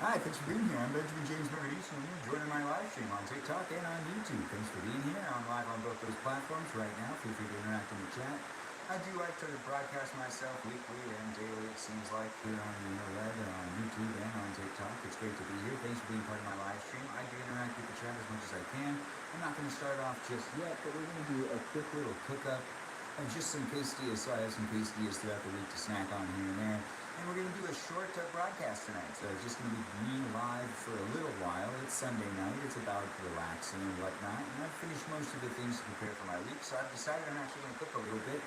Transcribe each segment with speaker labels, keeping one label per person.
Speaker 1: Hi, thanks for being here. I'm Benjamin James Bernardino, and you're joining my live stream on TikTok and on YouTube. Thanks for being here. I'm live on both those platforms right now. Feel free to interact in the chat. I do like to broadcast myself weekly and daily, it seems like, here on the internet, on YouTube and on TikTok. It's great to be here. Thanks for being part of my live stream. I do interact with the chat as much as I can. I'm not going to start off just yet, but we're going to do a quick little cook-up of just some quesadillas. So I have some quesadillas throughout the week to snack on here and there. And we're going to do a short broadcast tonight. So it's just going to be me live for a little while. It's Sunday night. It's about relaxing and whatnot. And I've finished most of the things to prepare for my week. So I've decided I'm actually going to cook a little bit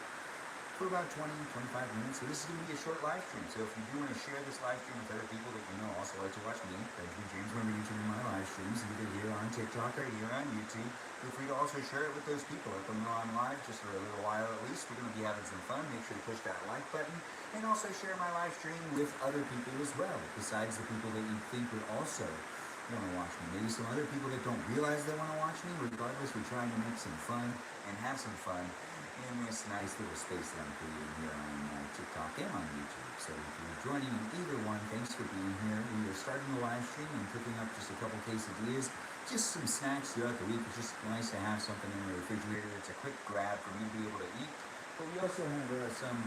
Speaker 1: for about 20, 25 minutes. So this is going to be a short live stream. So if you do want to share this live stream with other people that you know also like to watch me, Benjamin James Bernardino, in my live streams, either here on TikTok or here on YouTube, feel free to also share it with those people. Let them know I'm live just for a little while at least. We're going to be having some fun. Make sure to push that like button. And also share my live stream with other people as well, besides the people that you think would also want to watch me. Maybe some other people that don't realize they want to watch me. Regardless, we're trying to make some fun and have some fun in this nice little space that I'm creating here on TikTok and on YouTube. So if you're joining in either one, thanks for being here. We are starting the live stream and cooking up just a couple quesadillas, just some snacks throughout the week. It's just nice to have something in the refrigerator. It's a quick grab for me to be able to eat. But we also have some,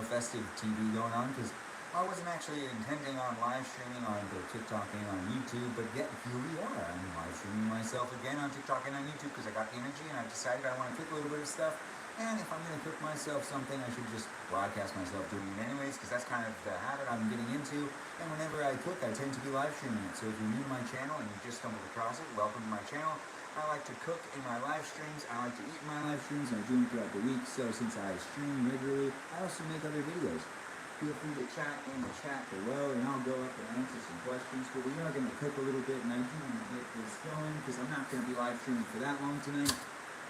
Speaker 1: festive TV going on because I wasn't actually intending on live streaming on TikTok and on YouTube, but yet here we are. I'm live streaming myself again on TikTok and on YouTube because I got the energy and I've decided I want to cook a little bit of stuff. And if I'm going to cook myself something, I should just broadcast myself doing it anyways, because that's kind of the habit I'm getting into. And whenever I cook, I tend to be live streaming it. So if you're new to my channel and you just stumbled across it, welcome to my channel. I like to cook in my live streams. I like to eat in my live streams. I do them throughout the week. So since I stream regularly, I also make other videos. Feel free to chat in the chat below, and I'll go up and answer some questions. But we are going to cook a little bit, and I do want to get this going because I'm not going to be live streaming for that long tonight.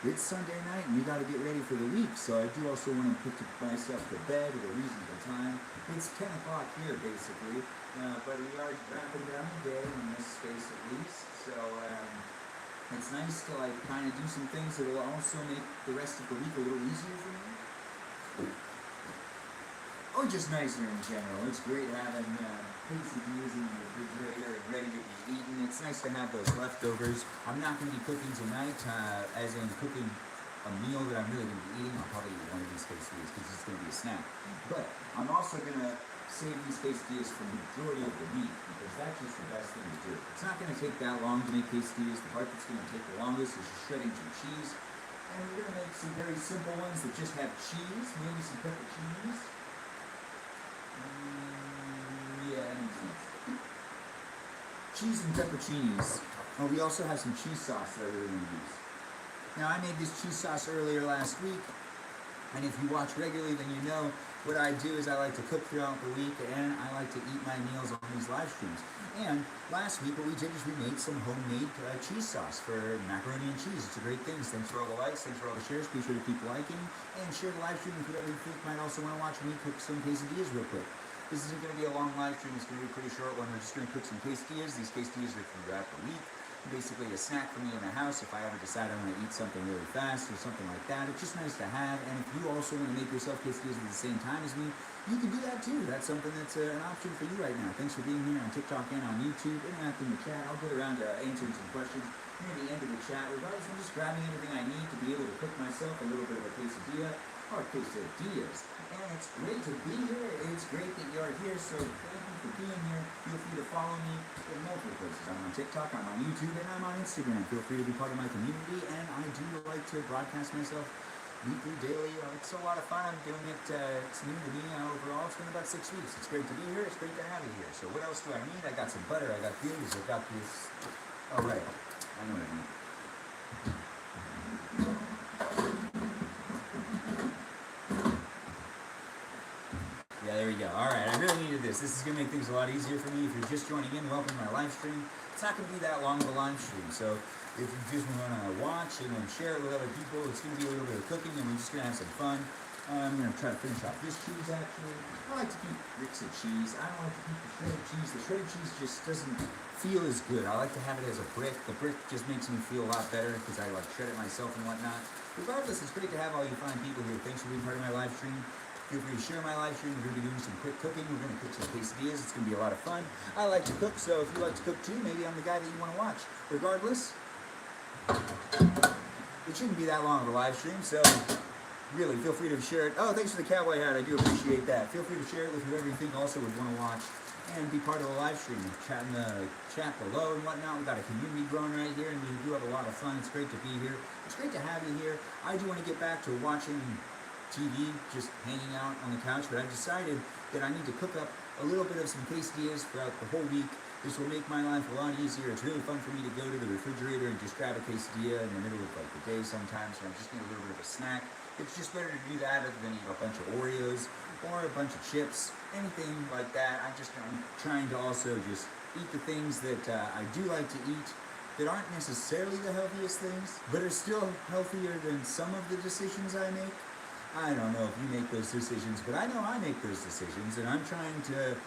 Speaker 1: It's Sunday night, and we got to get ready for the week, so I do also want to put myself to bed at a reasonable time. It's 10 o'clock here, basically, but we are wrapping down the day in this space at least, so it's nice to kind of do some things that will also make the rest of the week a little easier for me. Or just nicer in general. It's great having quesadillas in the refrigerator and ready to be eaten. It's nice to have those leftovers. I'm not going to be cooking tonight, as in cooking a meal that I'm really going to be eating. I'll probably eat one of these quesadillas because it's going to be a snack. But I'm also going to save these quesadillas for the majority of the meat because that's just the best thing to do. It's not going to take that long to make quesadillas. The part that's going to take the longest is just shredding some cheese. And we're going to make some very simple ones that just have cheese, maybe some pepper cheese. Cheese and pepperoncinis. Oh, we also have some cheese sauce that I really want to use. Now, I made this cheese sauce earlier last week, and if you watch regularly, then you know what I do is I like to cook throughout the week, and I like to eat my meals on these live streams. And last week, what we did is we made some homemade cheese sauce for macaroni and cheese. It's a great thing. Thanks for all the likes. Thanks for all the shares. Be sure to keep liking and share the live stream with whoever you think might also want to watch me cook some quesadillas real quick. This isn't going to be a long live stream. It's going to be a pretty short one. We're just going to cook some quesadillas. These quesadillas are throughout the week. Basically a snack for me in the house if I ever decide I want to eat something really fast or something like that. It's just nice to have. And if you also want to make yourself quesadillas at the same time as me, you can do that too. That's something that's an option for you right now. Thanks for being here on TikTok and on YouTube. Interact in the chat. I'll get around to answering some questions near the end of the chat. Regardless, I'm just grabbing anything I need to be able to cook myself a little bit of a quesadilla or quesadillas. And it's great to be here. It's great that you're here. So thank you for being here. Feel free to follow me in multiple places. I'm on TikTok, I'm on YouTube, and I'm on Instagram. Feel free to be part of my community. And I do like to broadcast myself weekly, daily. It's a lot of fun. I'm doing it. It's new to me overall. It's been about 6 weeks. It's great to be here. It's great to have you here. So what else do I need? I got some butter. I got these. I got this. Oh, right. I know what I need. Yeah, there we go. All right, I really needed this. This is going to make things a lot easier for me. If you're just joining in, welcome to my live stream. It's not going to be that long of a live stream, so if you just want to watch and then share it with other people, it's going to be a little bit of cooking, and we're just going to have some fun. I'm going to try to finish off this cheese, actually. I like to keep bricks of cheese. I don't like to keep the shredded cheese. The shredded cheese just doesn't feel as good. I like to have it as a brick. The brick just makes me feel a lot better because I shred it myself and whatnot. Regardless, it's great to have all you fine people here. Thanks for being part of my live stream. Feel free to share my live stream. We're going to be doing some quick cooking. We're going to cook some quesadillas. It's going to be a lot of fun. I like to cook, so if you like to cook too, maybe I'm the guy that you want to watch. Regardless, it shouldn't be that long of a live stream, so really feel free to share it. Oh, thanks for the cowboy hat. I do appreciate that. Feel free to share it with whoever you think also would want to watch and be part of the live stream. Chat in the chat below and whatnot. We've got a community growing right here, and we do have a lot of fun. It's great to be here. It's great to have you here. I do want to get back to watching TV, just hanging out on the couch, but I've decided that I need to cook up a little bit of some quesadillas throughout the whole week. This will make my life a lot easier. It's really fun for me to go to the refrigerator and just grab a quesadilla in the middle of like the day sometimes when I just need a little bit of a snack. It's just better to do that other than eat a bunch of Oreos or a bunch of chips, anything like that. I'm trying to also just eat the things that I do like to eat that aren't necessarily the healthiest things, but are still healthier than some of the decisions I make. I don't know if you make those decisions, but I know I make those decisions, and I'm trying to,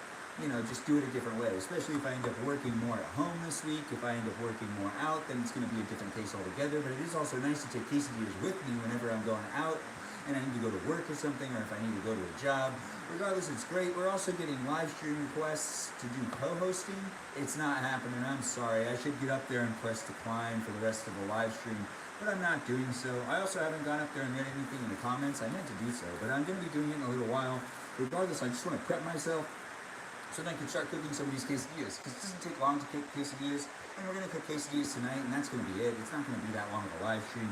Speaker 1: just do it a different way, especially if I end up working more at home this week. If I end up working more out, then it's going to be a different case altogether, but it is also nice to take quesadillas with me whenever I'm going out and I need to go to work or something, or if I need to go to a job. Regardless, it's great. We're also getting live stream requests to do co-hosting. It's not happening. I'm sorry. I should get up there and press decline for the rest of the live stream, but I'm not doing so. I also haven't gone up there and read anything in the comments. I meant to do so, but I'm going to be doing it in a little while. Regardless, I just want to prep myself so then I can start cooking some of these quesadillas, because it doesn't take long to cook quesadillas, and we're going to cook quesadillas tonight, and that's going to be it. It's not going to be that long of a live stream.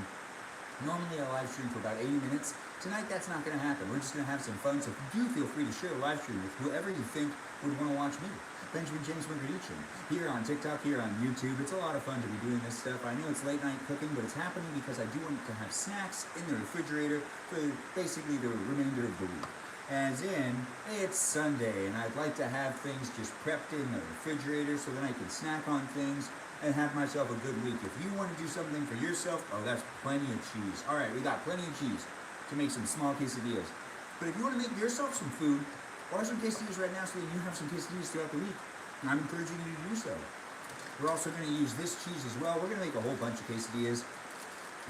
Speaker 1: Normally I live stream for about 80 minutes. Tonight that's not going to happen. We're just going to have some fun, so do feel free to share a live stream with whoever you think would want to watch me. Benjamin James Mungardichin, here on TikTok, here on YouTube. It's a lot of fun to be doing this stuff. I know it's late night cooking, but it's happening because I do want to have snacks in the refrigerator for basically the remainder of the week. As in, it's Sunday, and I'd like to have things just prepped in the refrigerator so then I can snack on things and have myself a good week. If you want to do something for yourself, oh, that's plenty of cheese. All right, we got plenty of cheese to make some small quesadillas. But if you want to make yourself some food, order some quesadillas right now so that you have some quesadillas throughout the week. I'm encouraging you to do so. We're also going to use this cheese as well. We're going to make a whole bunch of quesadillas.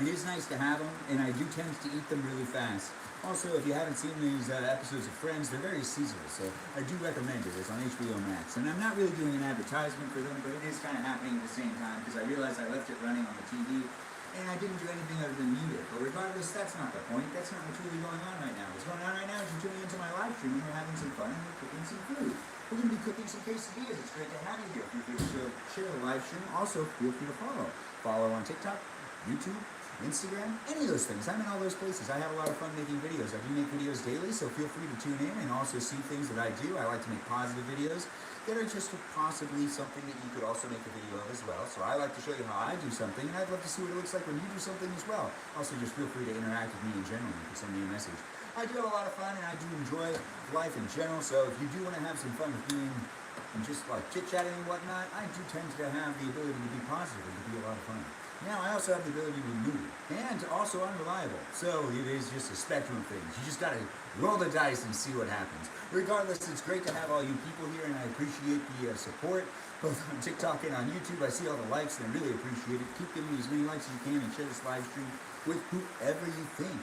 Speaker 1: It is nice to have them, and I do tend to eat them really fast. Also, if you haven't seen these episodes of Friends, they're very seasonal, so I do recommend it. It's on HBO Max. And I'm not really doing an advertisement for them, but it is kind of happening at the same time, because I realized I left it running on the TV, and I didn't do anything other than mute it. But regardless, that's not the point. That's not what's really going on right now. What's going on right now is you're tuning into my live stream, and we're having some fun, and we're cooking some food. We're going to be cooking some quesadillas. It's great to have you here. Feel free to share the live stream. Also, feel free to follow. Follow on TikTok, YouTube, Instagram, any of those things. I'm in all those places. I have a lot of fun making videos. I do make videos daily, so feel free to tune in and also see things that I do. I like to make positive videos that are just possibly something that you could also make a video of as well. So I like to show you how I do something, and I'd love to see what it looks like when you do something as well. Also, just feel free to interact with me in general. You can send me a message. I do have a lot of fun, and I do enjoy life in general, so if you do want to have some fun with me and just like chit-chatting and whatnot, I do tend to have the ability to be positive and to be a lot of fun. Now, I also have the ability to move, and also unreliable. So it is just a spectrum of things. You just got to roll the dice and see what happens. Regardless, it's great to have all you people here, and I appreciate the support, both on TikTok and on YouTube. I see all the likes, and I really appreciate it. Keep giving me as many likes as you can, and share this live stream with whoever you think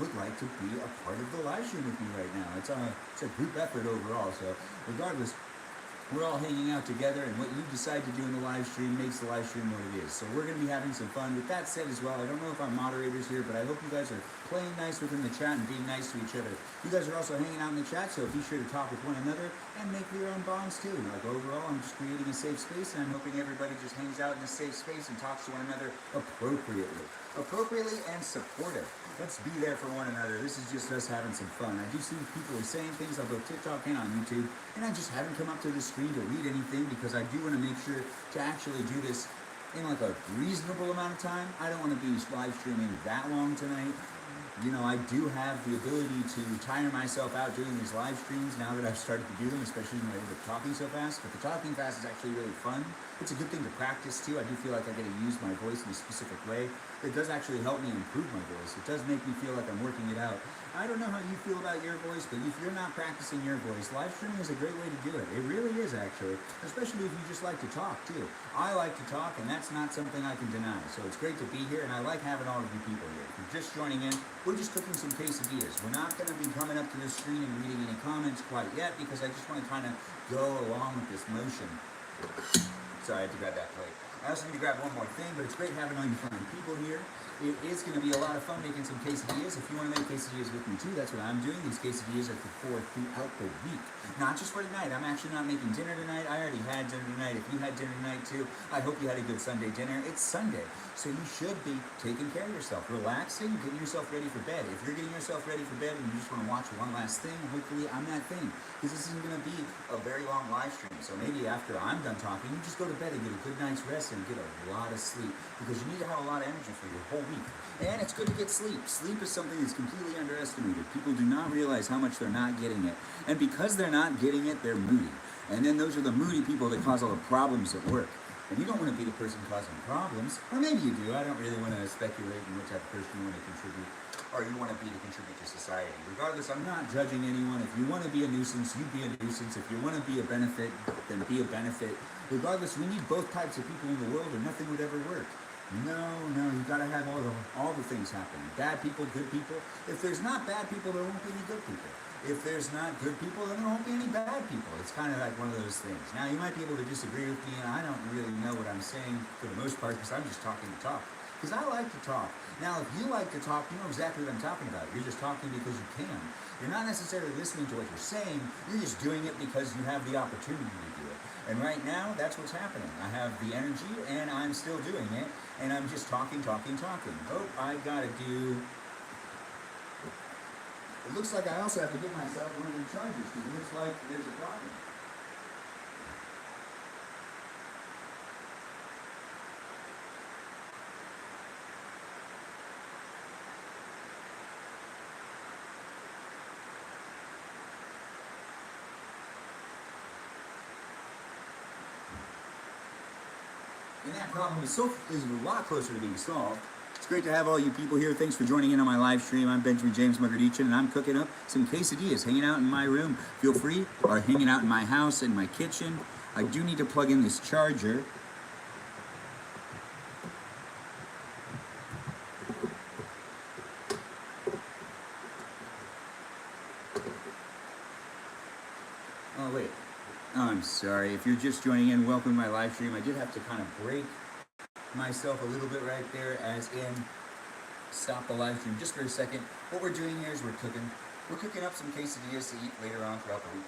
Speaker 1: would like to be a part of the live stream with me right now. It's a group effort overall, so regardless, we're all hanging out together, and what you decide to do in the live stream makes the live stream what it is. So we're going to be having some fun. With that said as well, I don't know if our moderators here, but I hope you guys are playing nice within the chat and being nice to each other. You guys are also hanging out in the chat, so be sure to talk with one another and make your own bonds too. Like overall, I'm just creating a safe space, and I'm hoping everybody just hangs out in a safe space and talks to one another appropriately and supportive. Let's be there for one another. This is just us having some fun. I do see people are saying things on both TikTok and on YouTube, and I just haven't come up to the screen to read anything because I do want to make sure to actually do this in like a reasonable amount of time. I don't want to be live streaming that long tonight. I do have the ability to tire myself out doing these live streams now that I've started to do them, especially when I end up talking so fast. But the talking fast is actually really fun. It's a good thing to practice too. I do feel like I get to use my voice in a specific way it does actually help me improve my voice. It does make me feel like I'm working it out. I don't know how you feel about your voice, but if you're not practicing your voice, live streaming is a great way to do it. It really is, actually, especially if you just like to talk, too. I like to talk, and that's not something I can deny. So it's great to be here, and I like having all of you people here. If you're just joining in, we're just cooking some quesadillas. We're not going to be coming up to this screen and reading any comments quite yet, because I just want to kind of go along with this motion. Sorry, I had to grab that plate. I also need to grab one more thing, but it's great having all you fine people here. It is going to be a lot of fun making some quesadillas. If you want to make quesadillas with me too, that's what I'm doing. These quesadillas are for throughout the week. Not just for tonight. I'm actually not making dinner tonight. I already had dinner tonight. If you had dinner tonight too, I hope you had a good Sunday dinner. It's Sunday, so you should be taking care of yourself, relaxing, getting yourself ready for bed. If you're getting yourself ready for bed and you just want to watch one last thing, hopefully I'm that thing. Because this isn't going to be a very long live stream. So maybe after I'm done talking, you just go to bed and get a good night's rest and get a lot of sleep. Because you need to have a lot of energy for your whole week. And it's good to get sleep. Sleep is something that's completely underestimated. People do not realize how much they're not getting it. And because they're not getting it, they're moody. And then those are the moody people that cause all the problems at work. And you don't want to be the person causing problems. Or maybe you do. I don't really want to speculate in what type of person you want to contribute. Or you want to be to contribute to society. Regardless, I'm not judging anyone. If you want to be a nuisance, you be a nuisance. If you want to be a benefit, then be a benefit. Regardless, we need both types of people in the world or nothing would ever work. No, you gotta have all the things happening. Bad people, good people. If there's not bad people, there won't be any good people. If there's not good people, then there won't be any bad people. It's kind of like one of those things. Now, you might be able to disagree with me, and I don't really know what I'm saying for the most part because I'm just talking to talk. Because I like to talk. Now, if you like to talk, you know exactly what I'm talking about. You're just talking because you can. You're not necessarily listening to what you're saying. You're just doing it because you have the opportunity to do it. And right now, that's what's happening. I have the energy, and I'm still doing it. And I'm just talking. Oh, I gotta do... It looks like I also have to get myself one of the chargers, because it looks like there's a problem. And that problem is a lot closer to being solved. It's great to have all you people here. Thanks for joining in on my live stream. I'm Benjamin James Mugerdichin, and I'm cooking up some quesadillas, hanging out in my room. Feel free, or hanging out in my house, in my kitchen. I do need to plug in this charger. Oh, wait. Oh, I'm sorry. If you're just joining in, welcome to my live stream. I did have to kind of break myself a little bit right there, as in stop the live stream just for a second. What we're doing here is we're cooking up some quesadillas to eat later on throughout the week.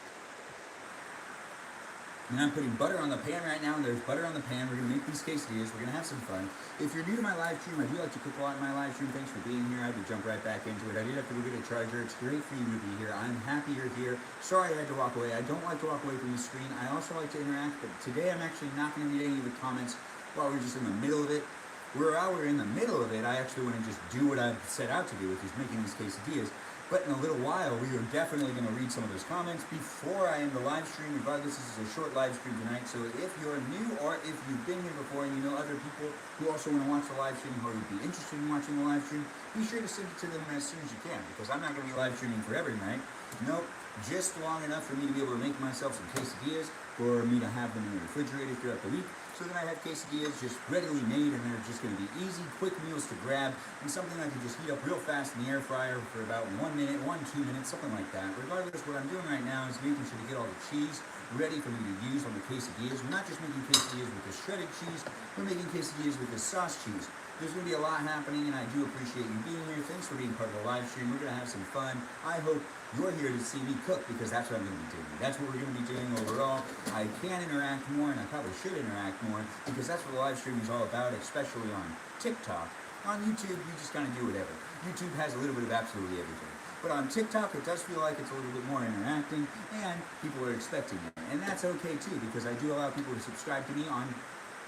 Speaker 1: And I'm putting butter on the pan right now, and there's butter on the pan. We're going to make these quesadillas. We're going to have some fun. If you're new to my live stream, I do like to cook a lot in my live stream. Thanks for being here. I had to jump right back into it. I did have to go get a charger. It's great for you to be here. I'm happy you're here. Sorry I had to walk away. I don't like to walk away from the screen. I also like to interact, but today I'm actually not going to read any of the comments while we're just in the middle of it. While we're in the middle of it, I actually want to just do what I've set out to do, which is making these quesadillas. But in a little while, we are definitely going to read some of those comments before I end the live stream. Regardless, this is a short live stream tonight, so if you're new or if you've been here before and you know other people who also want to watch the live stream or would be interested in watching the live stream, be sure to send it to them as soon as you can, because I'm not going to be live streaming forever tonight. Nope, just long enough for me to be able to make myself some quesadillas, for me to have them in the refrigerator throughout the week. So then I have quesadillas just readily made, and they're just going to be easy, quick meals to grab, and something I can just heat up real fast in the air fryer for about 1 minute, 2 minutes, something like that. Regardless, what I'm doing right now is making sure to get all the cheese ready for me to use on the quesadillas. We're not just making quesadillas with the shredded cheese, we're making quesadillas with the sauce cheese. There's going to be a lot happening, and I do appreciate you being here. Thanks for being part of the live stream. We're going to have some fun. I hope you're here to see me cook, because that's what I'm going to be doing. That's what we're going to be doing overall. I can interact more, and I probably should interact more, because that's what the live stream is all about, especially on TikTok. On YouTube, you just kind of do whatever. YouTube has a little bit of absolutely everything. But on TikTok, it does feel like it's a little bit more interacting, and people are expecting it. And that's okay, too, because I do allow people to subscribe to me on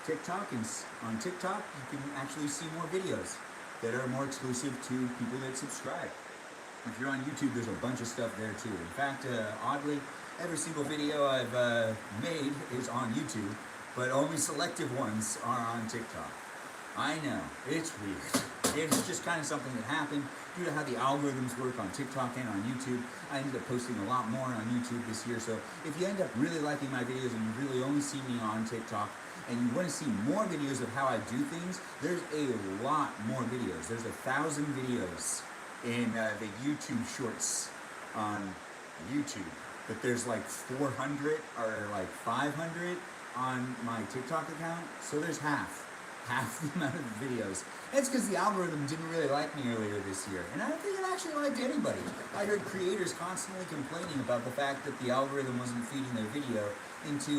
Speaker 1: TikTok, and on TikTok, you can actually see more videos that are more exclusive to people that subscribe. If you're on YouTube, there's a bunch of stuff there, too. In fact, oddly, every single video I've made is on YouTube, but only selective ones are on TikTok. I know, it's weird. It's just kind of something that happened due to how the algorithms work on TikTok and on YouTube. I ended up posting a lot more on YouTube this year. So if you end up really liking my videos and you really only see me on TikTok and you want to see more videos of how I do things, there's a lot more videos. There's 1,000 videos in the YouTube Shorts on YouTube. But there's like 400 or like 500 on my TikTok account. So there's half the amount of videos. It's because the algorithm didn't really like me earlier this year. And I don't think it actually liked anybody. I heard creators constantly complaining about the fact that the algorithm wasn't feeding their video into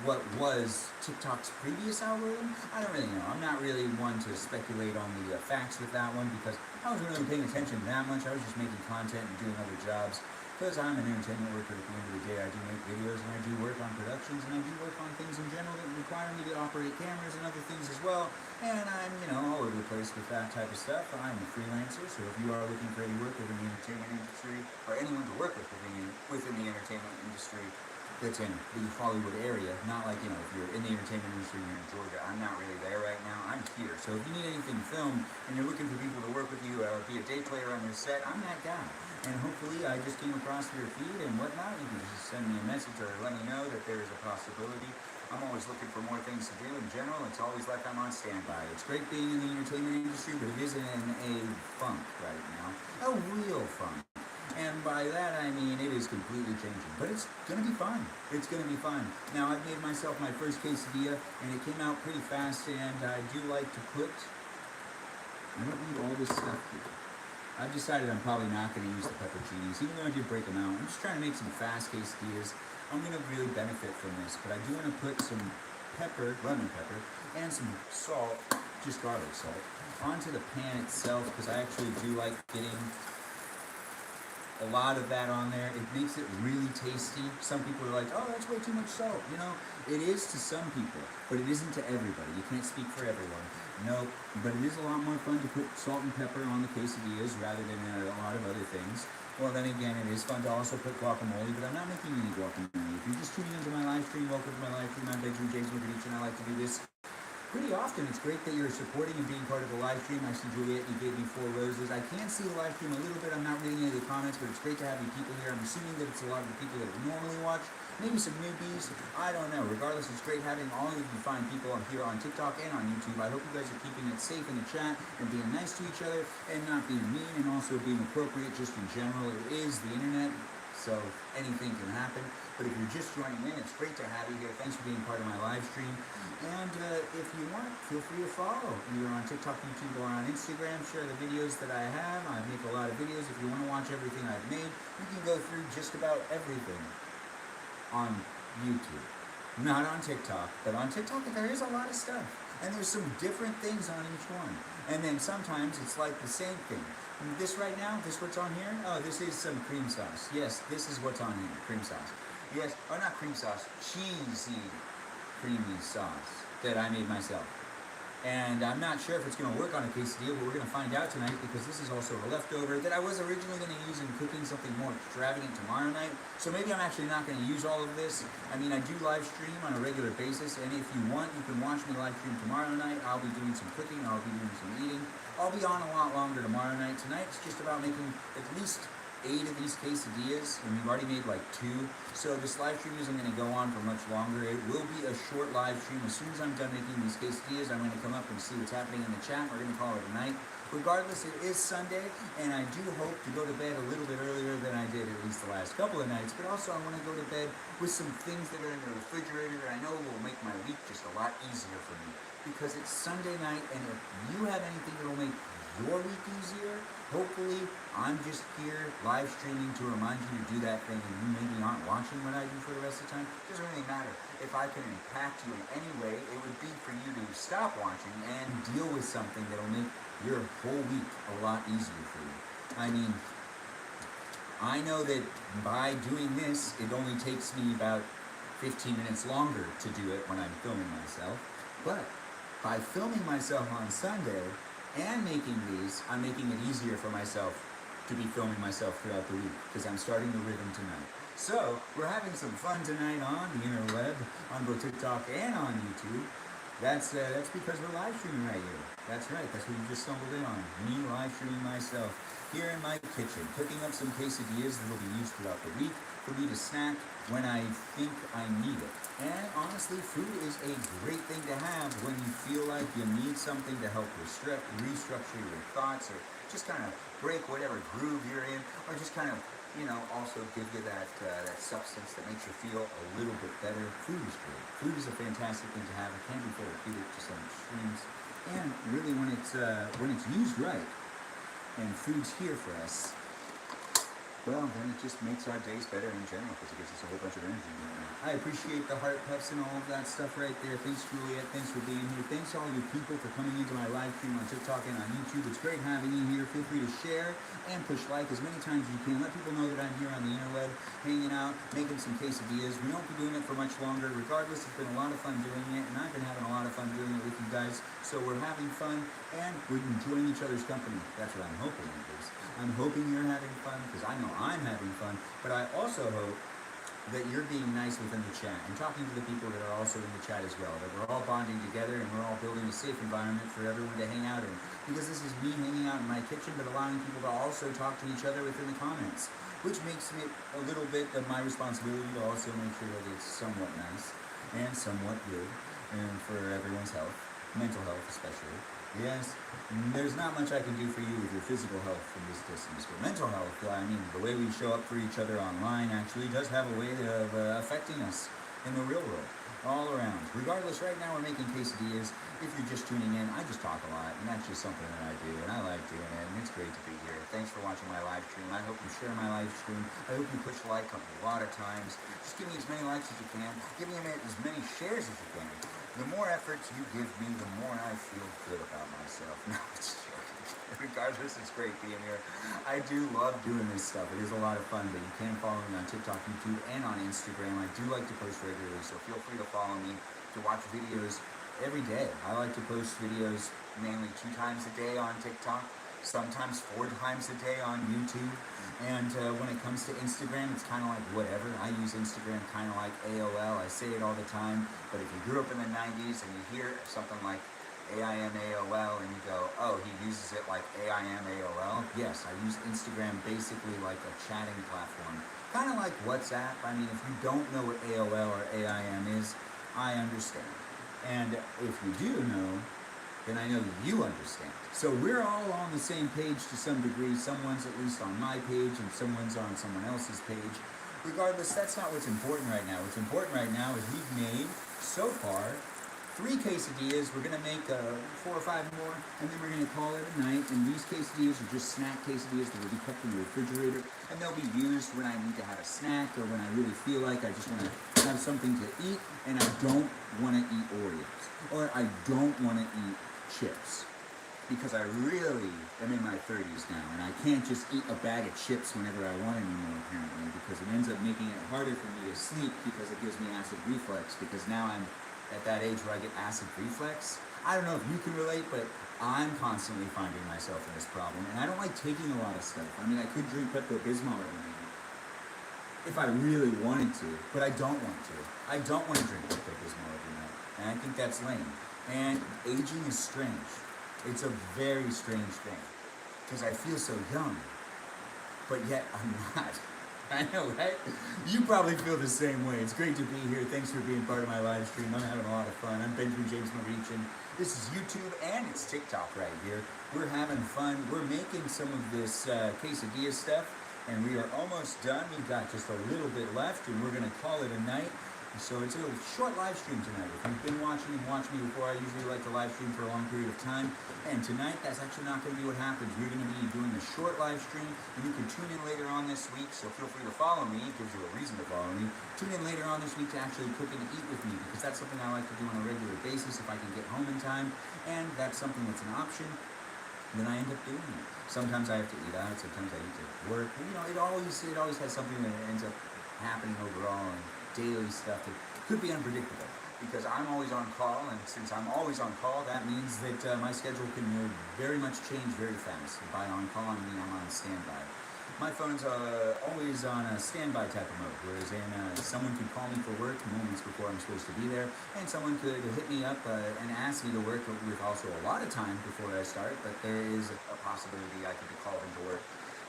Speaker 1: what was TikTok's previous algorithm. I don't really know. I'm not really one to speculate on the facts with that one because I wasn't really paying attention that much. I was just making content and doing other jobs. Because I'm an entertainment worker, at the end of the day, I do make videos and I do work on productions and I do work on things in general that require me to operate cameras and other things as well. And I'm, all over the place with that type of stuff. I'm a freelancer, so if you are looking for any work within the entertainment industry, or anyone to work with within the entertainment industry that's in the Hollywood area, not like, if you're in the entertainment industry and you're in Georgia, I'm not really there right now, I'm here. So if you need anything filmed and you're looking for people to work with you or be a day player on your set, I'm that guy. And hopefully I just came across your feed and whatnot. You can just send me a message or let me know that there is a possibility. I'm always looking for more things to do in general. It's always like I'm on standby. It's great being in the entertainment industry, but it is in a funk right now. A real funk. And by that I mean it is completely changing. But it's going to be fun. It's going to be fun. Now I've made myself my first quesadilla and it came out pretty fast, and I do like to put, I don't need all this stuff here. I've decided I'm probably not going to use the pepperoncinis, even though I did break them out. I'm just trying to make some fast quesadillas. I'm going to really benefit from this, but I do want to put some pepper, lemon pepper, and some salt, just garlic salt, onto the pan itself, because I actually do like getting a lot of that on there. It makes it really tasty. Some people are like, oh, that's way too much salt. It is to some people, but it isn't to everybody. You can't speak for everyone. Nope, but it is a lot more fun to put salt and pepper on the quesadillas rather than a lot of other things. Well, then again, it is fun to also put guacamole, but I'm not making any guacamole. If you're just tuning into my live stream, welcome to my live stream. I'm Benjamin James Mukadich, and I like to do this pretty often. It's great that you're supporting and being part of the live stream. I see Juliet, you gave me 4 roses. I can see the live stream a little bit. I'm not reading any of the comments, but it's great to have you people here. I'm assuming that it's a lot of the people that normally watch. Maybe some newbies. I don't know. Regardless, it's great having all of you fine people here on TikTok and on YouTube. I hope you guys are keeping it safe in the chat and being nice to each other and not being mean, and also being appropriate just in general. It is the internet, so anything can happen. But if you're just joining in, it's great to have you here. Thanks for being part of my live stream. And if you want, feel free to follow either on TikTok, YouTube, or on Instagram. Share the videos that I have. I make a lot of videos. If you want to watch everything I've made, you can go through just about everything on YouTube. Not on TikTok, but on TikTok there is a lot of stuff. And there's some different things on each one. And then sometimes it's like the same thing. This right now, this what's on here? Oh, this is some cream sauce. Yes, this is what's on here, cream sauce. Yes, or not cream sauce, cheesy creamy sauce that I made myself. And I'm not sure if it's going to work on a quesadilla, but we're going to find out tonight, because this is also a leftover that I was originally going to use in cooking something more extravagant tomorrow night. So maybe I'm actually not going to use all of this. I mean, I do live stream on a regular basis, and if you want, you can watch me live stream tomorrow night. I'll be doing some cooking, I'll be doing some eating. I'll be on a lot longer tomorrow night. Tonight's just about making at least 8 of these quesadillas, and we've already made like 2. So this live stream isn't going to go on for much longer. It will be a short live stream. As soon as I'm done making these quesadillas, I'm going to come up and see what's happening in the chat. We're going to call it a night. Regardless, it is Sunday, and I do hope to go to bed a little bit earlier than I did at least the last couple of nights, but also I want to go to bed with some things that are in the refrigerator that I know will make my week just a lot easier for me, because it's Sunday night, and if you have anything that will make your week easier, hopefully I'm just here live streaming to remind you to do that thing, and you maybe aren't watching what I do for the rest of the time. It doesn't really matter. If I can impact you in any way, it would be for you to stop watching and deal with something that will make your whole week a lot easier for you. I mean, I know that by doing this, it only takes me about 15 minutes longer to do it when I'm filming myself, but by filming myself on Sunday and making these, I'm making it easier for myself to be filming myself throughout the week, because I'm starting the rhythm tonight. So, we're having some fun tonight on the interweb, on both TikTok and on YouTube. That's because we're live streaming right here. That's right, that's what you just stumbled in on. Me live streaming myself here in my kitchen, cooking up some quesadillas that will be used throughout the week for me to snack when I think I need it. And honestly, food is a great thing to have when you feel like you need something to help restructure your thoughts, or just kind of break whatever groove you're in, or just kind of, also give you that substance that makes you feel a little bit better. Food is great. Food is a fantastic thing to have. It can be therapeutic to some extremes, and really when it's used right, and food's here for us, well, then it just makes our days better in general because it gives us a whole bunch of energy. I appreciate the heart puffs and all of that stuff right there. Thanks, Juliet. Thanks for being here. Thanks to all you people for coming into my live stream on TikTok and on YouTube. It's great having you here. Feel free to share and push like as many times as you can. Let people know that I'm here on the interweb, hanging out, making some quesadillas. We won't be doing it for much longer. Regardless, it's been a lot of fun doing it, and I've been having a lot of fun doing it with you guys. So we're having fun, and we're enjoying each other's company. That's what I'm hoping it is. I'm hoping you're having fun, because I know I'm having fun, but I also hope that you're being nice within the chat and talking to the people that are also in the chat as well, that we're all bonding together and we're all building a safe environment for everyone to hang out in. Because this is me hanging out in my kitchen, but allowing people to also talk to each other within the comments, which makes it a little bit of my responsibility to also make sure that it's somewhat nice and somewhat good, and for everyone's health, mental health especially. Yes, there's not much I can do for you with your physical health from this distance, but mental health, I mean, the way we show up for each other online actually does have a way of affecting us in the real world, all around. Regardless, right now we're making quesadillas. If you're just tuning in, I just talk a lot, and that's just something that I do, and I like doing it, and it's great to be here. Thanks for watching my live stream. I hope you share my live stream. I hope you push like a lot of times. Just give me as many likes as you can. Give me as many shares as you can. The more efforts you give me, the more I feel good about myself. No, it's joking. Regardless, it's great being here. I do love doing this stuff. It is a lot of fun, but you can follow me on TikTok, YouTube, and on Instagram. I do like to post regularly, so feel free to follow me to watch videos every day. I like to post videos mainly 2 times a day on TikTok, sometimes 4 times a day on YouTube. And when it comes to Instagram, it's kind of like whatever. I use Instagram kind of like AOL. I say it all the time. But if you grew up in the 90s and you hear something like AIM-AOL and you go, oh, he uses it like AIM-AOL. Yes, I use Instagram basically like a chatting platform. Kind of like WhatsApp. I mean, if you don't know what AOL or AIM is, I understand. And if you do know, then I know you understand. So we're all on the same page to some degree. Someone's at least on my page and someone's on someone else's page. Regardless, that's not what's important right now. What's important right now is we've made, so far, 3 quesadillas. We're gonna make 4 or 5 more, and then we're gonna call it a night. And these quesadillas are just snack quesadillas that will be kept in the refrigerator, and they'll be used when I need to have a snack or when I really feel like I just wanna have something to eat and I don't wanna eat Oreos, or I don't wanna eat chips, because I really am in my 30s now, and I can't just eat a bag of chips whenever I want anymore, apparently, because it ends up making it harder for me to sleep because it gives me acid reflux, because now I'm at that age where I get acid reflux. I don't know if you can relate, but I'm constantly finding myself in this problem, and I don't like taking a lot of stuff. I mean, I could drink Pepto-Bismol every night if I really wanted to, but I don't want to. I don't want to drink Pepto-Bismol every night, and I think that's lame. And aging is strange. It's a very strange thing, because I feel so young, but yet I'm not. I know, right? You probably feel the same way. It's great to be here. Thanks for being part of my live stream. I'm having a lot of fun. I'm Benjamin James Marichin. This is YouTube and it's TikTok right here. We're having fun. We're making some of this quesadilla stuff, and we are almost done. We've got just a little bit left, and we're going to call it a night. So it's a short live stream tonight. If you've been watching and watched me before, I usually like to live stream for a long period of time. And tonight, that's actually not going to be what happens. We're going to be doing a short live stream, and you can tune in later on this week. So feel free to follow me. It gives you a reason to follow me. Tune in later on this week to actually cook and eat with me, because that's something I like to do on a regular basis if I can get home in time. And that's something that's an option. Then I end up doing it. Sometimes I have to eat out. Sometimes I eat at work. You know, it always has something that ends up happening overall, and daily stuff that could be unpredictable, because I'm always on call, and since I'm always on call, that means that my schedule can very much change very fast. By on call, I mean I'm on standby. My phone's always on a standby type of mode, whereas someone could call me for work moments before I'm supposed to be there, and someone could hit me up and ask me to work with also a lot of time before I start, but there is a possibility I could be called into work.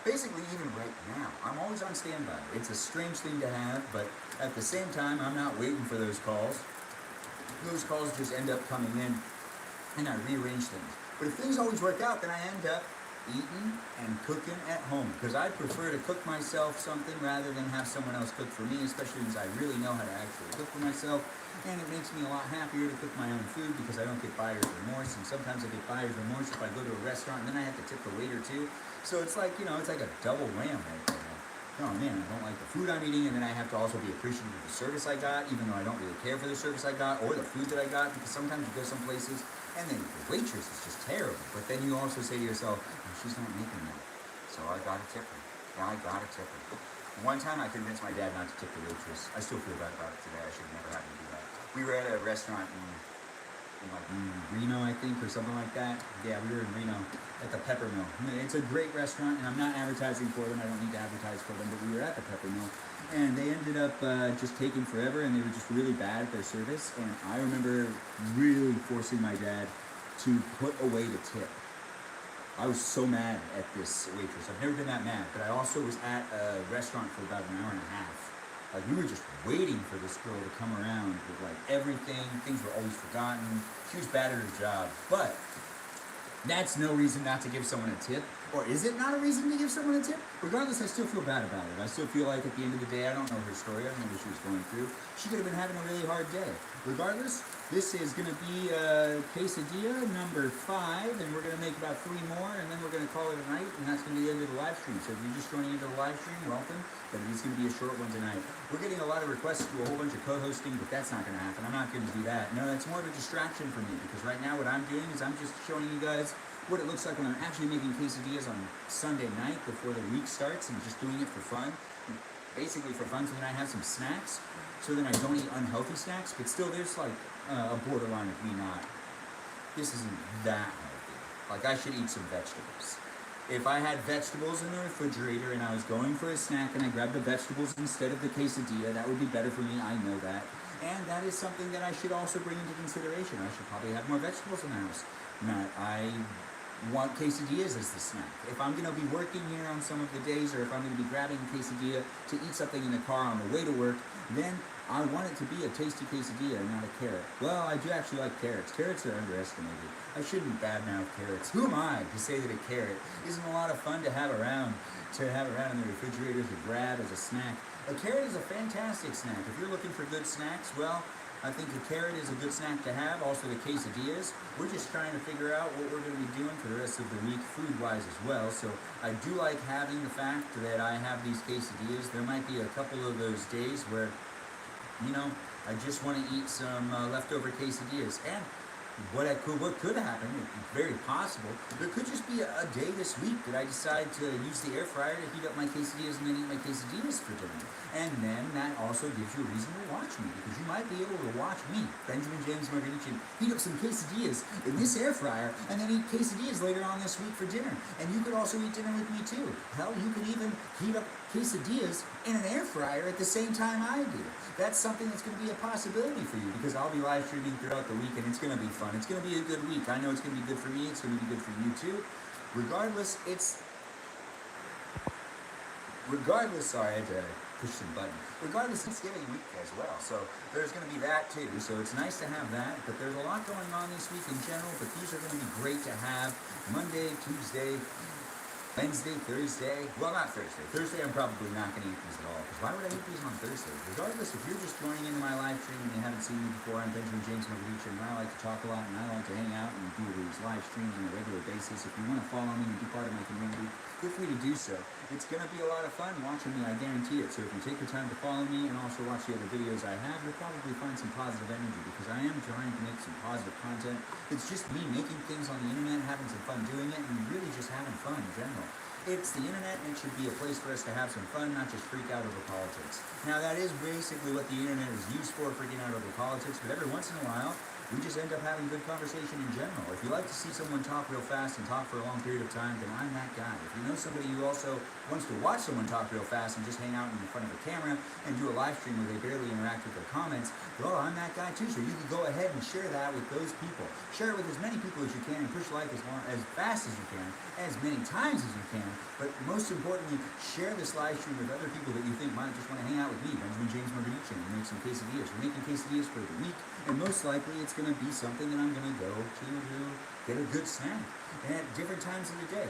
Speaker 1: Basically, even right now, I'm always on standby. It's a strange thing to have, but at the same time, I'm not waiting for those calls. Those calls just end up coming in, and I rearrange things. But if things always work out, then I end up eating and cooking at home, because I prefer to cook myself something rather than have someone else cook for me, especially since I really know how to actually cook for myself. And it makes me a lot happier to cook my own food because I don't get buyer's remorse, and sometimes I get buyer's remorse if I go to a restaurant and then I have to tip the waiter too. So it's like, it's like a double wham right there. Oh man, I don't like the food I'm eating, and then I have to also be appreciative of the service I got, even though I don't really care for the service I got or the food that I got, because sometimes you go some places and then the waitress is just terrible. But then you also say to yourself, oh, she's not making that, so I gotta tip her. Yeah, I gotta tip her. One time I convinced my dad not to tip the waitress. I still feel bad about it today. I should have never had to do that. We were at a restaurant in Reno, I think, or something like that. Yeah, we were in Reno at the Pepper Mill. It's a great restaurant, and I'm not advertising for them. I don't need to advertise for them, but we were at the Pepper Mill, and they ended up just taking forever, and they were just really bad at their service. And I remember really forcing my dad to put away the tip. I was so mad at this waitress. I've never been that mad, but I also was at a restaurant for about an hour and a half. Like, we were just waiting for this girl to come around with, like, everything. Things were always forgotten. She was bad at her job. But that's no reason not to give someone a tip. Or is it not a reason to give someone a tip? Regardless, I still feel bad about it. I still feel like at the end of the day, I don't know her story. I don't know what she was going through. She could have been having a really hard day. Regardless, this is going to be quesadilla number 5, and we're going to make about 3 more, and then we're going to call it a night, and that's going to be the end of the live stream. So if you're just joining into the live stream, welcome. But it is going to be a short one tonight. We're getting a lot of requests to do a whole bunch of co-hosting, but that's not going to happen. I'm not going to do that. No, that's more of a distraction for me, because right now what I'm doing is I'm just showing you guys what it looks like when I'm actually making quesadillas on Sunday night before the week starts, and just doing it for fun. Basically for fun, so then I have some snacks, so then I don't eat unhealthy snacks, but still there's like a borderline of me not, this isn't that healthy. Like, I should eat some vegetables. If I had vegetables in the refrigerator and I was going for a snack and I grabbed the vegetables instead of the quesadilla, that would be better for me, I know that. And that is something that I should also bring into consideration. I should probably have more vegetables in the house. I want quesadillas as the snack. If I'm going to be working here on some of the days, or if I'm going to be grabbing a quesadilla to eat something in the car on the way to work, then I want it to be a tasty quesadilla and not a carrot. Well, I do actually like carrots. Carrots are underestimated. I shouldn't badmouth carrots. Who am I to say that a carrot isn't a lot of fun to have around in the refrigerator to grab as a snack? A carrot is a fantastic snack. If you're looking for good snacks, well, I think a carrot is a good snack to have. Also the quesadillas. We're just trying to figure out what we're going to be doing for the rest of the week, food-wise as well. So I do like having the fact that I have these quesadillas. There might be a couple of those days where, I just want to eat some leftover quesadillas. And what could happen, it's very possible, there could just be a day this week that I decide to use the air fryer to heat up my quesadillas and then eat my quesadillas for dinner. And then that also gives you a reason to watch me, because you might be able to watch me, Benjamin James Margarici, heat up some quesadillas in this air fryer and then eat quesadillas later on this week for dinner. And you could also eat dinner with me too. Hell, you could even heat up quesadillas in an air fryer at the same time I do. That's something that's going to be a possibility for you, because I'll be live streaming throughout the week, and it's going to be fun. It's going to be a good week. I know it's going to be good for me. It's going to be good for you too. Regardless, sorry, I had to push some button. Regardless, Thanksgiving week as well. So there's going to be that too. So it's nice to have that. But there's a lot going on this week in general. But these are going to be great to have Monday, Tuesday, Wednesday, Thursday. Well, not Thursday. Thursday I'm probably not going to eat these at all, because why would I eat these on Thursday? Regardless, if you're just joining into my live stream and you haven't seen me before, I'm Benjamin James Margarici, and I like to talk a lot, and I like to hang out and do these live streams on a regular basis. If you want to follow me and be part of my community, feel free to do so. It's going to be a lot of fun watching me, I guarantee it. So if you take the time to follow me and also watch the other videos I have, you'll probably find some positive energy, because I am trying to make some positive content. It's just me making things on the internet, having some fun doing it, and really just having fun in general. It's the internet, and it should be a place for us to have some fun, not just freak out over politics. Now, that is basically what the internet is used for, freaking out over politics, but every once in a while, we just end up having good conversation in general. If you like to see someone talk real fast and talk for a long period of time, then I'm that guy. If you know somebody who also wants to watch someone talk real fast and just hang out in front of a camera and do a live stream where they barely interact with their comments, well, I'm that guy too. So you can go ahead and share that with those people. Share it with as many people as you can and push like as fast as you can, as many times as you can. But most importantly, share this live stream with other people that you think might just want to hang out with me, Benjamin James Margarici, and make some quesadillas. We're making quesadillas for the week, and most likely it's going to be something that I'm going to go to get a good snack. And at different times of the day,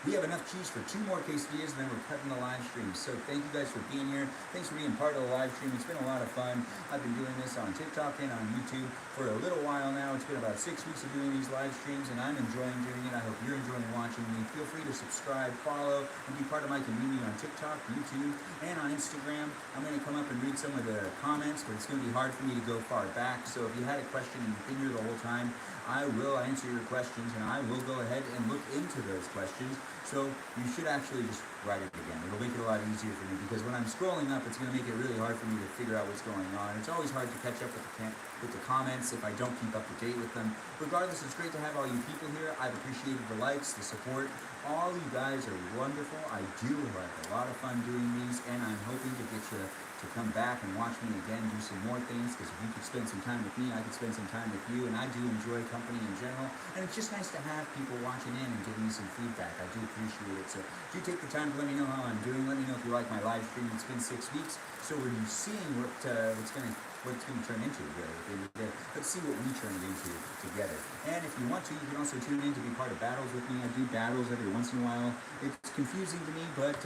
Speaker 1: we have enough cheese for 2 more quesadillas, and then we're cutting the live stream. So thank you guys for being here. Thanks for being part of the live stream. It's been a lot of fun. I've been doing this on TikTok and on YouTube for a little while now. It's been about 6 weeks of doing these live streams, and I'm enjoying doing it. I hope you're enjoying watching me. Feel free to subscribe, follow, and be part of my community on TikTok, YouTube, and on Instagram. I'm going to come up and read some of the comments, but it's going to be hard for me to go far back. So if you had a question and you've been here the whole time, I will answer your questions, and I will go ahead and look into those questions. So you should actually just write it again. It'll make it a lot easier for me, because when I'm scrolling up, it's going to make it really hard for me to figure out what's going on. It's always hard to catch up with the comments if I don't keep up to date with them. Regardless, it's great to have all you people here. I've appreciated the likes, the support. All you guys are wonderful. I do have a lot of fun doing these, and I'm hoping to get you to come back and watch me again, do some more things, because if you could spend some time with me, I could spend some time with you, and I do enjoy company in general, and it's just nice to have people watching in and giving me some feedback. I do appreciate it. So do take the time to let me know how I'm doing. Let me know if you like my live stream. It's been 6 weeks, so we're seeing what's going to turn into really at the end of the day. Let's see what we turn it into together. And if you want to, you can also tune in to be part of battles with me. I do battles every once in a while. It's confusing to me, but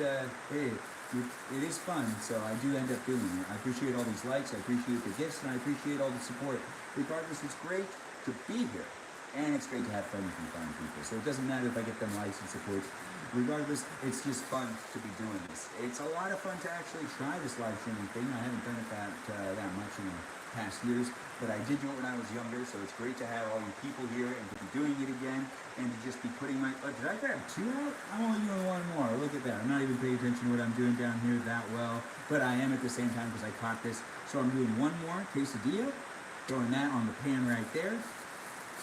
Speaker 1: hey, it is fun, so I do end up doing it. I appreciate all these likes, I appreciate the gifts, and I appreciate all the support. Regardless, it's great to be here, and it's great to have fun with you fun people. So it doesn't matter if I get them likes and support. Regardless, it's just fun to be doing this. It's a lot of fun to actually try this live streaming thing. I haven't done it that much in the past years, but I did do it when I was younger, so it's great to have all you people here and to be doing it again, and to just be putting my... did I grab 2 out? I'm only doing 1 more. Look at that. I'm not even paying attention to what I'm doing down here that well, but I am at the same time because I caught this. So I'm doing 1 more quesadilla, throwing that on the pan right there.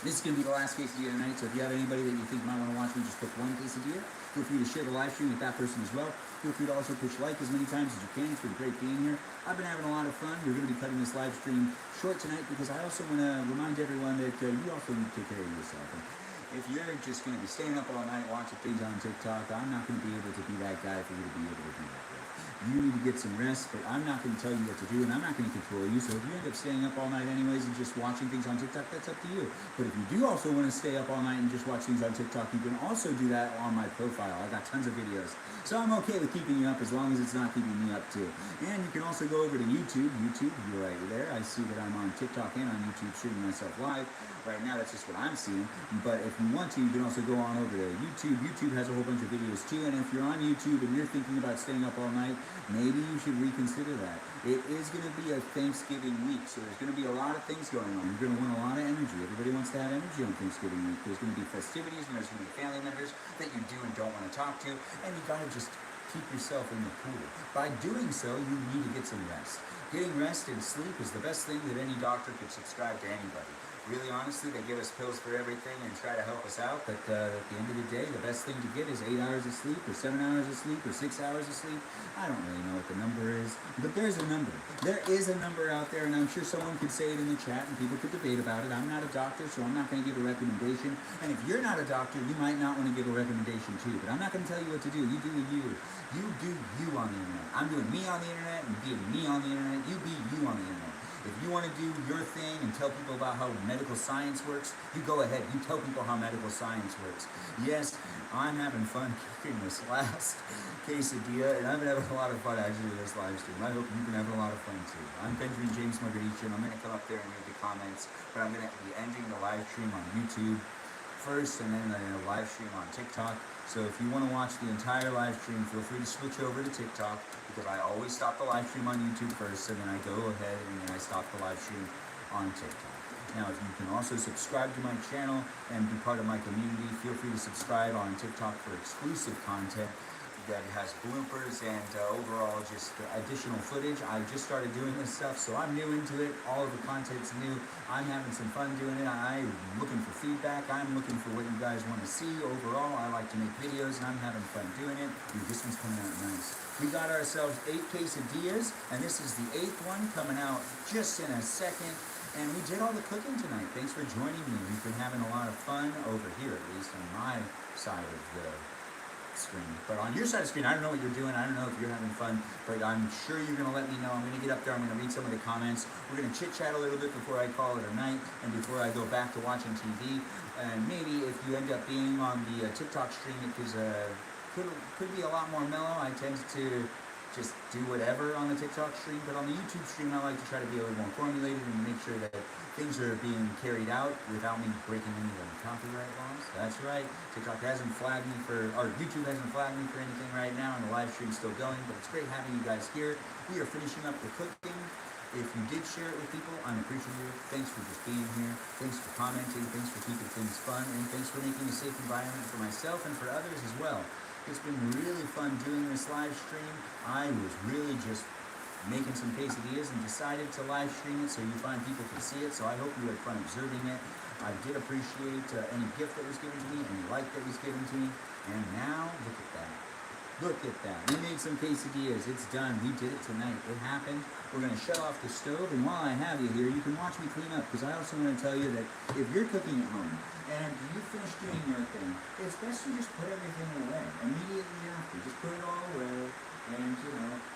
Speaker 1: This is going to be the last quesadilla tonight, so if you have anybody that you think might want to watch me just cook 1 quesadilla, feel free to share the live stream with that person as well. Feel free to also push like as many times as you can. It's been great being here. I've been having a lot of fun. We're going to be cutting this live stream short tonight because I also want to remind everyone that you also need to take care of yourself. And if you're just going to be staying up all night watching things on TikTok, I'm not going to be able to be that guy for you to be able to do that. You need to get some rest, but I'm not going to tell you what to do, and I'm not going to control you. So if you end up staying up all night anyways and just watching things on TikTok, that's up to you. But if you do also want to stay up all night and just watch things on TikTok, you can also do that on my profile. I got tons of videos. So I'm okay with keeping you up as long as it's not keeping me up too. And you can also go over to YouTube. YouTube, you're right there. I see that I'm on TikTok and on YouTube shooting myself live. Right now, that's just what I'm seeing. But if you want to, you can also go on over to YouTube. YouTube has a whole bunch of videos too. And if you're on YouTube and you're thinking about staying up all night, maybe you should reconsider that. It is going to be a Thanksgiving week, so there's going to be a lot of things going on. You're going to want a lot of energy. Everybody wants to have energy on Thanksgiving week. There's going to be festivities, and there's going to be family members that you do and don't want to talk to, and you got to just keep yourself in the pool. By doing so, you need to get some rest. Getting rest and sleep is the best thing that any doctor could subscribe to anybody. Really, honestly, they give us pills for everything and try to help us out, but at the end of the day, the best thing to get is 8 hours of sleep, or 7 hours of sleep, or 6 hours of sleep. I don't really know what the number is, but there's a number. There is a number out there, and I'm sure someone could say it in the chat, and people could debate about it. I'm not a doctor, so I'm not going to give a recommendation, and if you're not a doctor, you might not want to give a recommendation too, but I'm not going to tell you what to do. You do you. You do you on the internet. I'm doing me on the internet, and being me on the internet. You be you on the internet. If you want to do your thing and tell people about how medical science works, you go ahead. You tell people how medical science works. Yes, I'm having fun cooking this last quesadilla, and I've been having a lot of fun actually with this live stream. I hope you've been having a lot of fun too. I'm Benjamin James Margarici, and I'm going to come up there and read the comments, but I'm going to be ending the live stream on YouTube first, and then a live stream on TikTok. So if you want to watch the entire live stream, feel free to switch over to TikTok, because I always stop the live stream on YouTube first, and then I go ahead and then I stop the live stream on TikTok. Now, if you can also subscribe to my channel and be part of my community, feel free to subscribe on TikTok for exclusive content. that has bloopers and overall just additional footage. I just started doing this stuff, so I'm new into it. All of the content's new. I'm having some fun doing it. I'm looking for feedback. I'm looking for what you guys want to see. Overall, I like to make videos, and I'm having fun doing it. Dude, this one's coming out nice. We got ourselves 8 quesadillas, and this is the 8th one coming out just in a second. And we did all the cooking tonight. Thanks for joining me. We've been having a lot of fun over here, at least on my side of the screen. But on your side of the screen, I don't know what you're doing. I don't know if you're having fun, but I'm sure you're going to let me know. I'm going to get up there. I'm going to read some of the comments. We're going to chit-chat a little bit before I call it a night and before I go back to watching TV. And maybe if you end up being on the TikTok stream, it could be a lot more mellow. I tend to just do whatever on the TikTok stream, but on the YouTube stream, I like to try to be a little more formulated and make sure that things are being carried out without me breaking any of the copyright laws. That's right. TikTok hasn't flagged me or YouTube hasn't flagged me for anything right now, and the live stream's still going, but it's great having you guys here. We are finishing up the cooking. If you did share it with people, I'm appreciative. Thanks for just being here. Thanks for commenting. Thanks for keeping things fun, and thanks for making a safe environment for myself and for others as well. It's been really fun doing this live stream. I was really just making some quesadillas and decided to live stream it so you find people can see it. So I hope you had fun observing it. I did appreciate any gift that was given to me, any like that was given to me. And now, look at that. Look at that. We made some quesadillas. It's done. We did it tonight. It happened. We're going to shut off the stove. And while I have you here, you can watch me clean up. Because I also want to tell you that if you're cooking at home and you finish doing your thing, it's best to just put everything away immediately after. Just put it all away and,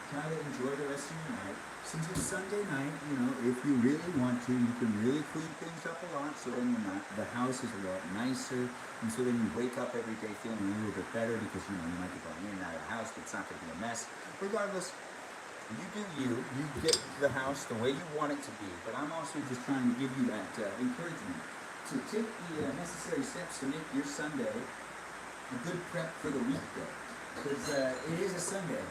Speaker 1: try to enjoy the rest of your night. Since it's Sunday night, if you really want to, you can really clean things up a lot so then the house is a lot nicer. And so then you wake up every day feeling a little bit better because, you might be going in and out of the house, but it's not going to be a mess. Regardless, you do you get the house the way you want it to be. But I'm also just trying to give you that encouragement to take the necessary steps to make your Sunday a good prep for the weekday. Because it is a Sunday.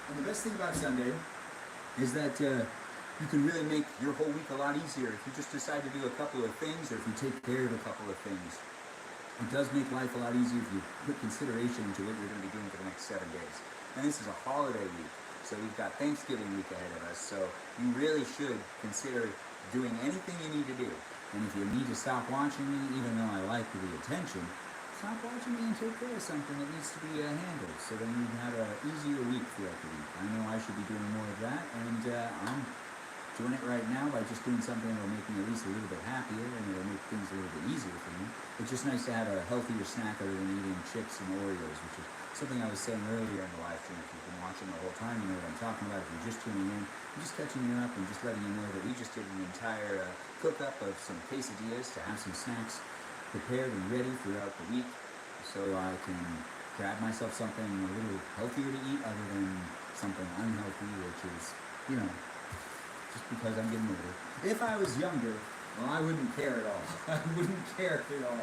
Speaker 1: And the best thing about Sunday is that you can really make your whole week a lot easier if you just decide to do a couple of things or if you take care of a couple of things. It does make life a lot easier if you put consideration into what you're going to be doing for the next 7 days. And this is a holiday week, so we've got Thanksgiving week ahead of us, so you really should consider doing anything you need to do. And if you need to stop watching me, even though I like the attention, stop watching me and take care of something that needs to be handled, so then you can have an easier week throughout the week. I know I should be doing more of that, and I'm doing it right now by just doing something that will make me at least a little bit happier and it will make things a little bit easier for me. It's just nice to have a healthier snack other than eating chips and Oreos, which is something I was saying earlier in the live stream. If you've been watching the whole time, you know what I'm talking about. If you're just tuning in, I'm just catching you up and just letting you know that we just did an entire cook-up of some quesadillas to have some snacks prepared and ready throughout the week so I can grab myself something a little healthier to eat other than something unhealthy, which is, just because I'm getting older. If I was younger, well, I wouldn't care at all. I wouldn't care at all.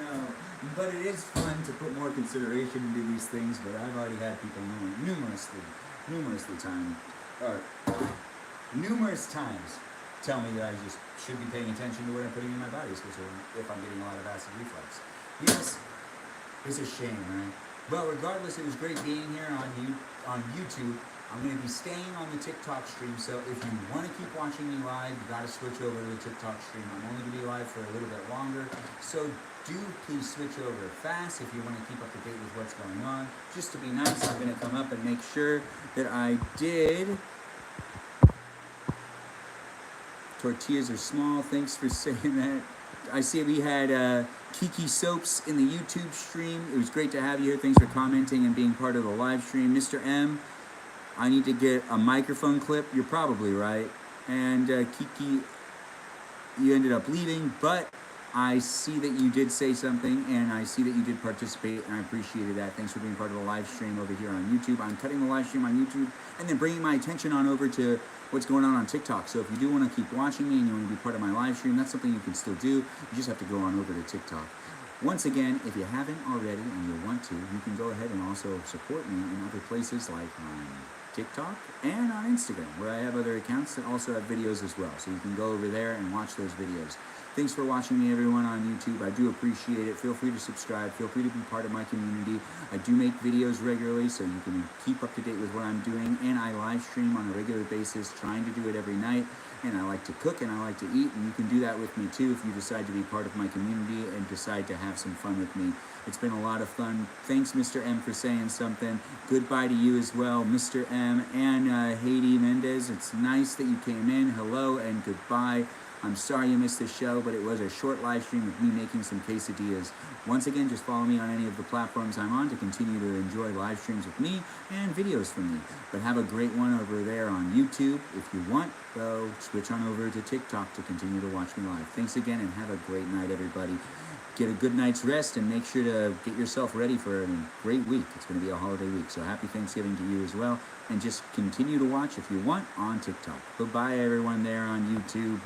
Speaker 1: No. But it is fun to put more consideration into these things, but I've already had people numerous times tell me that I just should be paying attention to what I'm putting in my body, especially if I'm getting a lot of acid reflux. Yes, it's a shame, right? But regardless, it was great being here on YouTube. I'm going to be staying on the TikTok stream, so if you want to keep watching me live, you got to switch over to the TikTok stream. I'm only going to be live for a little bit longer, so do please switch over fast if you want to keep up to date with what's going on. Just to be nice, I'm going to come up and make sure that I did. Tortillas are small. Thanks for saying that. I see we had Kiki Soaps in the YouTube stream. It was great to have you here. Thanks for commenting and being part of the live stream. Mr. M, I need to get a microphone clip. You're probably right. And Kiki, you ended up leaving, but I see that you did say something, and I see that you did participate, and I appreciated that. Thanks for being part of the live stream over here on YouTube. I'm cutting the live stream on YouTube and then bringing my attention on over to what's going on TikTok. So if you do want to keep watching me and you want to be part of my live stream, that's something you can still do. You just have to go on over to TikTok. Once again, if you haven't already and you want to, you can go ahead and also support me in other places like TikTok and on Instagram, where I have other accounts that also have videos as well. So you can go over there and watch those videos. Thanks for watching me, everyone, on YouTube. I do appreciate it. Feel free to subscribe. Feel free to be part of my community. I do make videos regularly, so you can keep up to date with what I'm doing. And I live stream on a regular basis, trying to do it every night. And I like to cook and I like to eat, and you can do that with me too if you decide to be part of my community and decide to have some fun with me. It's been a lot of fun. Thanks, Mr. M, for saying something. Goodbye to you as well, Mr. M and Haiti Mendez. It's nice that you came in. Hello and goodbye. I'm sorry you missed the show, but it was a short live stream of me making some quesadillas. Once again, just follow me on any of the platforms I'm on to continue to enjoy live streams with me and videos from me. But have a great one over there on YouTube. If you want, go switch on over to TikTok to continue to watch me live. Thanks again, and have a great night, everybody. Get a good night's rest and make sure to get yourself ready for a great week. It's going to be a holiday week, so happy Thanksgiving to you as well. And just continue to watch if you want on TikTok. Goodbye, everyone there on YouTube.